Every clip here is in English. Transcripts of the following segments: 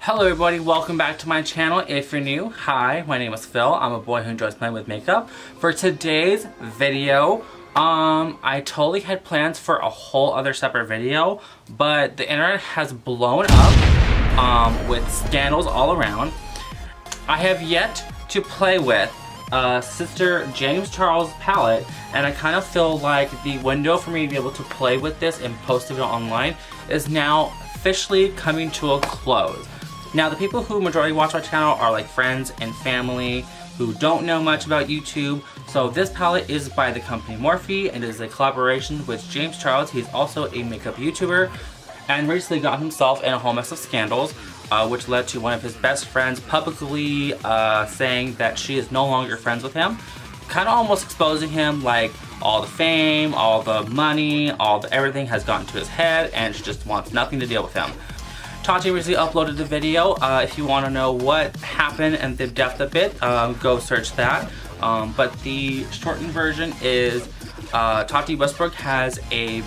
Hello everybody, welcome back to my channel. If you're new, hi, my name is Phil. I'm a boy who enjoys playing with makeup. For today's video, I totally had plans for a whole other separate video, but the internet has blown up with scandals all around. I have yet to play with Sister James Charles palette, and I kind of feel like the window for me to be able to play with this and post a video online is now officially coming to a close. Now, the people who majority watch my channel are like friends and family who don't know much about YouTube. So this palette is by the company Morphe and is a collaboration with James Charles. He's also a makeup YouTuber and recently got himself in a whole mess of scandals, which led to one of his best friends publicly saying that she is no longer friends with him. Kind of almost exposing him, like all the fame, all the money, everything has gotten to his head and she just wants nothing to deal with him. Tati recently uploaded the video. If you want to know what happened and the depth of it, go search that. But the shortened version is Tati Westbrook has a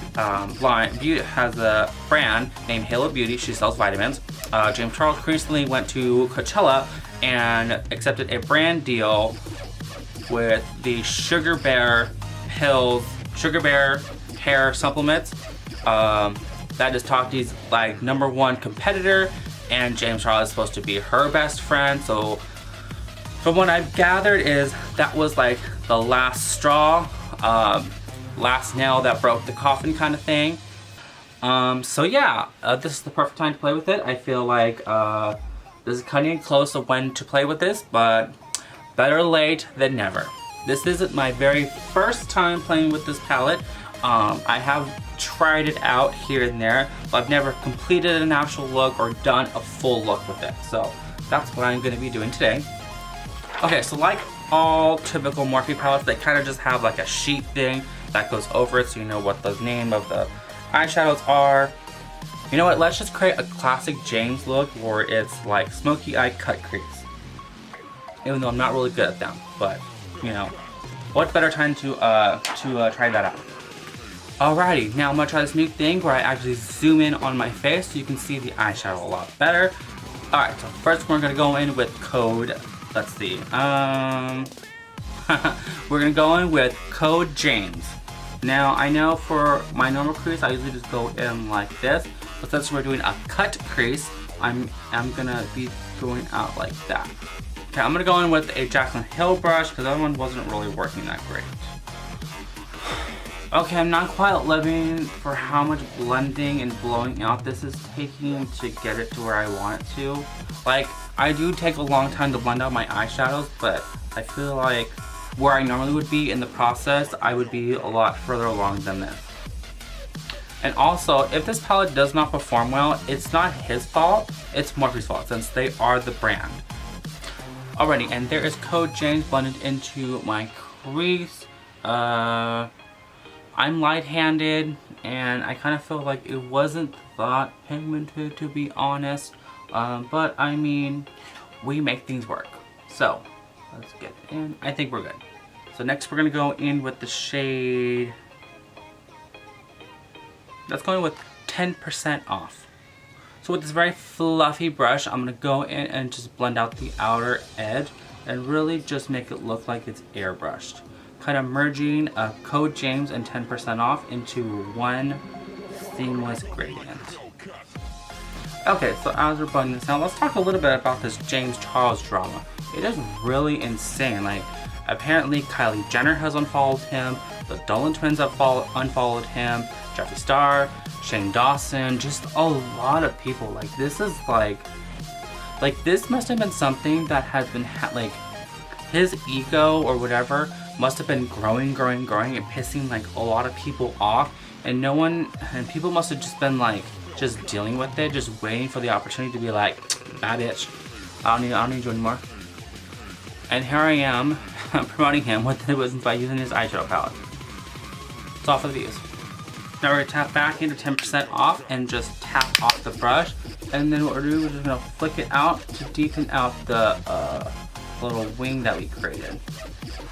brand named Halo Beauty. She sells vitamins. James Charles recently went to Coachella and accepted a brand deal with the Sugar Bear PhiL Sugar Bear hair supplements. That is Tati's like #1 competitor, and James Charles is supposed to be her best friend. So from what I've gathered is that was like the last straw, last nail that broke the coffin kind of thing. So yeah, this is the perfect time to play with it. I feel like this is cutting close of when to play with this, but better late than never. This isn't my very first time playing with this palette. I have tried it out here and there, but I've never completed an actual look or done a full look with it. So that's what I'm going to be doing today. Okay, so like all typical Morphe palettes, they kind of just have like a sheet thing that goes over it so you know what the name of the eyeshadows are. You know what, let's just create a classic James look where it's like smoky eye cut crease. Even though I'm not really good at them, but you know, what better time to try that out. Alrighty, now I'm gonna try this new thing where I actually zoom in on my face so you can see the eyeshadow a lot better. Alright, so first we're gonna go in with code, let's see, we're gonna go in with code James. Now I know for my normal crease I usually just go in like this, but since we're doing a cut crease, I'm gonna be going out like that. Okay, I'm gonna go in with a Jackson Hill brush because that one wasn't really working that great. Okay, I'm not quite living for how much blending and blowing out this is taking to get it to where I want it to. Like, I do take a long time to blend out my eyeshadows, but I feel like where I normally would be in the process, I would be a lot further along than this. And also, if this palette does not perform well, it's not his fault, it's Morphe's fault, since they are the brand. Alrighty, and there is code James blended into my crease. I'm light-handed, and I kind of feel like it wasn't that pigmented, to be honest. But I mean, we make things work. So let's get in. I think we're good. So next we're gonna go in with the shade. Let's go in with 10% off. So with this very fluffy brush, I'm gonna go in and just blend out the outer edge and really just make it look like it's airbrushed. Kind of merging code James and 10% off into one seamless gradient. Okay, so as we're blending this out, let's talk a little bit about this James Charles drama. It is really insane. Like, apparently Kylie Jenner has unfollowed him, the Dolan twins have unfollowed him, Jeffree Star, Shane Dawson, just a lot of people. Like, this is like this must have been something that has been like his ego or whatever must have been growing and pissing like a lot of people off, and people must have just been like just dealing with it, just waiting for the opportunity to be like, bad bitch, I don't need you anymore. And here I am promoting him by using his eyeshadow palette. It's all for the views. Now we're gonna tap back into 10% off and just tap off the brush, and then what we're doing is just gonna flick it out to deepen out the little wing that we created.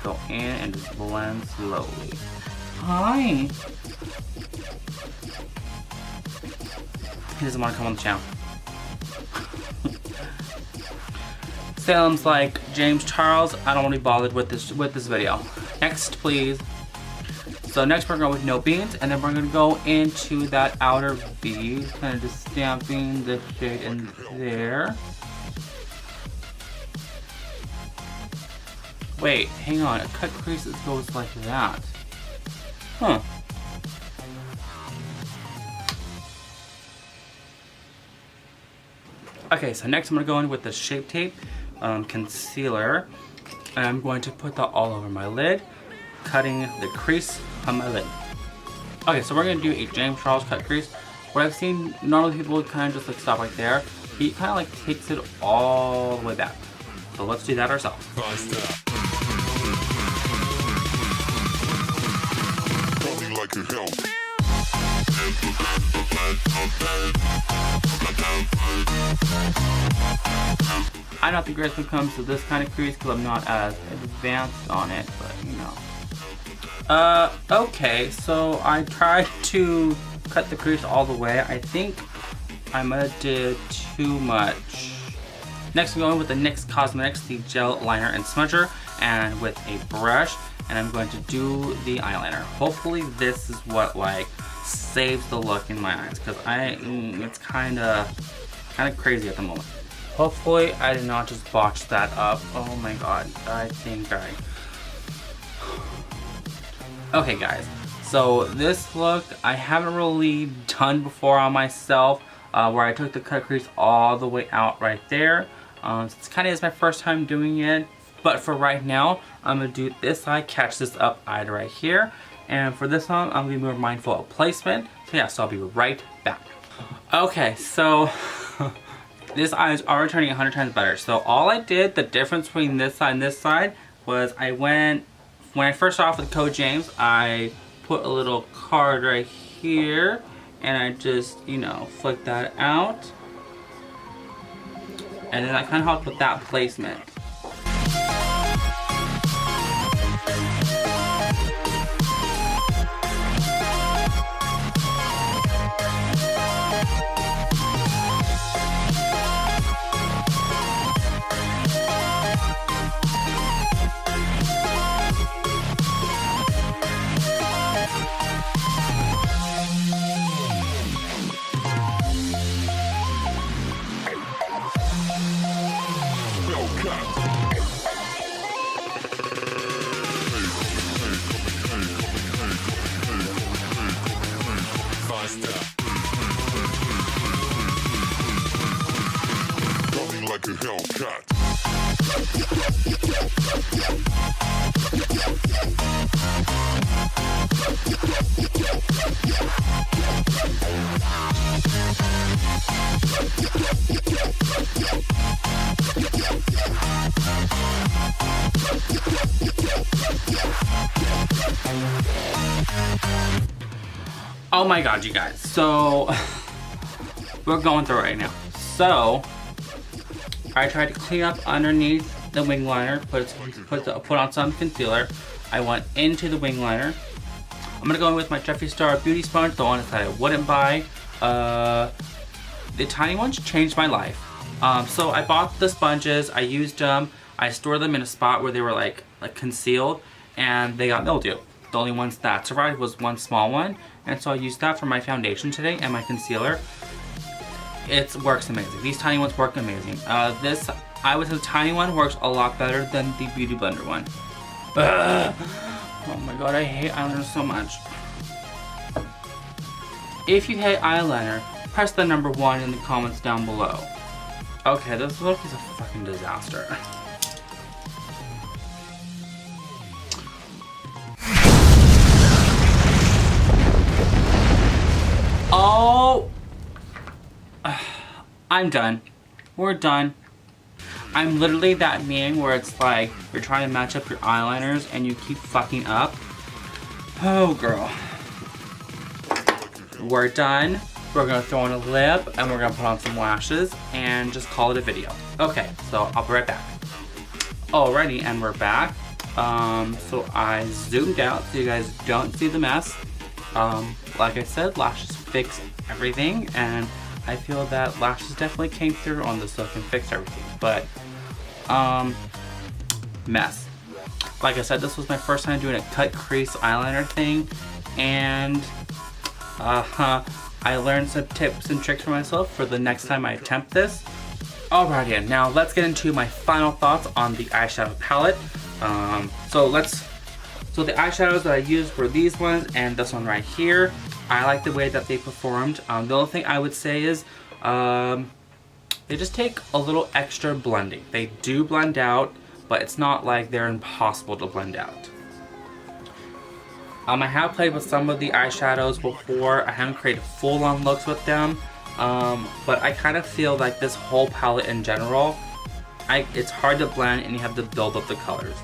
Go in and just blend slowly. Hi! He doesn't want to come on the channel. Salem's like, James Charles, I don't want to be bothered with this video. Next, please. So next we're going with no beans, and then we're going to go into that outer V, kind of just stamping the shade in there. Wait, hang on, a cut crease that goes like that. Huh. Okay, so next I'm going to go in with the Shape Tape concealer, and I'm going to put that all over my lid, cutting the crease on my lid. Okay, so we're going to do a James Charles cut crease. What I've seen, normally people would kind of just like stop right there. He kind of like takes it all the way back. So let's do that ourselves. I'm not the greatest when it comes to this kind of crease because I'm not as advanced on it, but you know. Okay, so I tried to cut the crease all the way. I think I might have did too much. Next I'm going with the NYX Cosmetics, the gel liner and smudger, and with a brush, and I'm going to do the eyeliner. Hopefully this is what like saves the look in my eyes, because it's kind of crazy at the moment. Hopefully I did not just botch that up. Oh my god, I think okay guys, so this look I haven't really done before on myself, where I took the cut crease all the way out right there. It's kind of my first time doing it, but for right now I'm gonna do this eye, catch this up eye right here, and for this one I'm gonna be more mindful of placement. So yeah, so I'll be right back. Okay, so this eye is already turning 100 times better. So all I did, the difference between this side and this side, was when I first started off with Code James, I put a little card right here, and I just, you know, flick that out. And then I kind of helped with that placement. Oh my god, you guys. So, we're going through it right now. So, I tried to clean up underneath the wing liner, put on some concealer. I went into the wing liner. I'm gonna go in with my Jeffree Star Beauty Sponge, the one that I wouldn't buy. The tiny ones changed my life. So I bought the sponges, I used them, I stored them in a spot where they were like concealed, and they got mildew. The only ones that survived was one small one, and so I used that for my foundation today and my concealer. It works amazing. These tiny ones work amazing. This the tiny one works a lot better than the Beauty Blender one. Ugh. Oh my god, I hate eyeliner so much. If you hate eyeliner, press the number 1 in the comments down below. Okay, this look is a fucking disaster. Oh, I'm done. We're done. I'm literally that meme where it's like you're trying to match up your eyeliners and you keep fucking up. Oh, girl. We're done. We're gonna throw in a lip and we're gonna put on some lashes and just call it a video. Okay, so I'll be right back. Alrighty, and we're back. So I zoomed out so you guys don't see the mess. Like I said, lashes fix everything, and I feel that lashes definitely came through on this look and fixed everything. But mess. Like I said, this was my first time doing a cut crease eyeliner thing, and I learned some tips and tricks for myself for the next time I attempt this. Alrighty, now let's get into my final thoughts on the eyeshadow palette. So the eyeshadows that I used were these ones and this one right here. I like the way that they performed. The only thing I would say is they just take a little extra blending. They do blend out, but it's not like they're impossible to blend out. I have played with some of the eyeshadows before. I haven't created full-on looks with them, but I kind of feel like this whole palette in general, it's hard to blend and you have to build up the colors.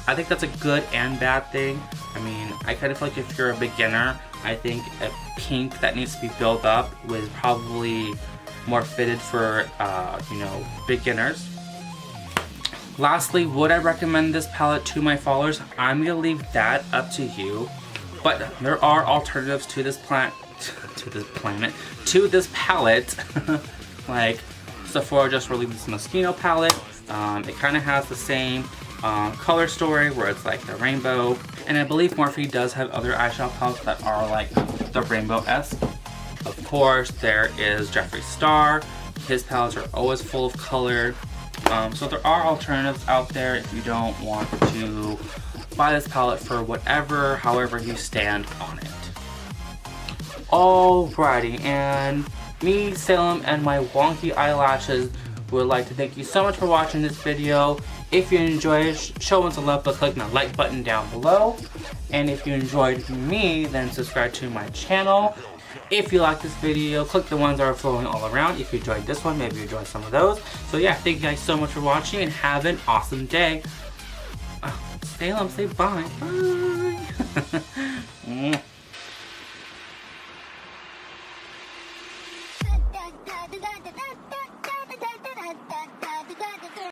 I think that's a good and bad thing. I mean, I kind of feel like if you're a beginner, I think a pink that needs to be built up was probably more fitted for, you know, beginners. Lastly, would I recommend this palette to my followers? I'm gonna leave that up to you. But there are alternatives to this to this palette. Like Sephora just released this Moschino palette. It kind of has the same color story where it's like the rainbow. And I believe Morphe does have other eyeshadow palettes that are like the rainbow-esque. Of course, there is Jeffree Star. His palettes are always full of color. So there are alternatives out there if you don't want to buy this palette for however you stand on it. Alrighty, and me, Salem, and my wonky eyelashes would like to thank you so much for watching this video. If you enjoyed it, show us a love by clicking the like button down below. And if you enjoyed me, then subscribe to my channel. If you like this video, click the ones that are flowing all around. If you enjoyed this one, maybe you enjoyed some of those. So yeah, thank you guys so much for watching and have an awesome day. Salem, say bye. Bye.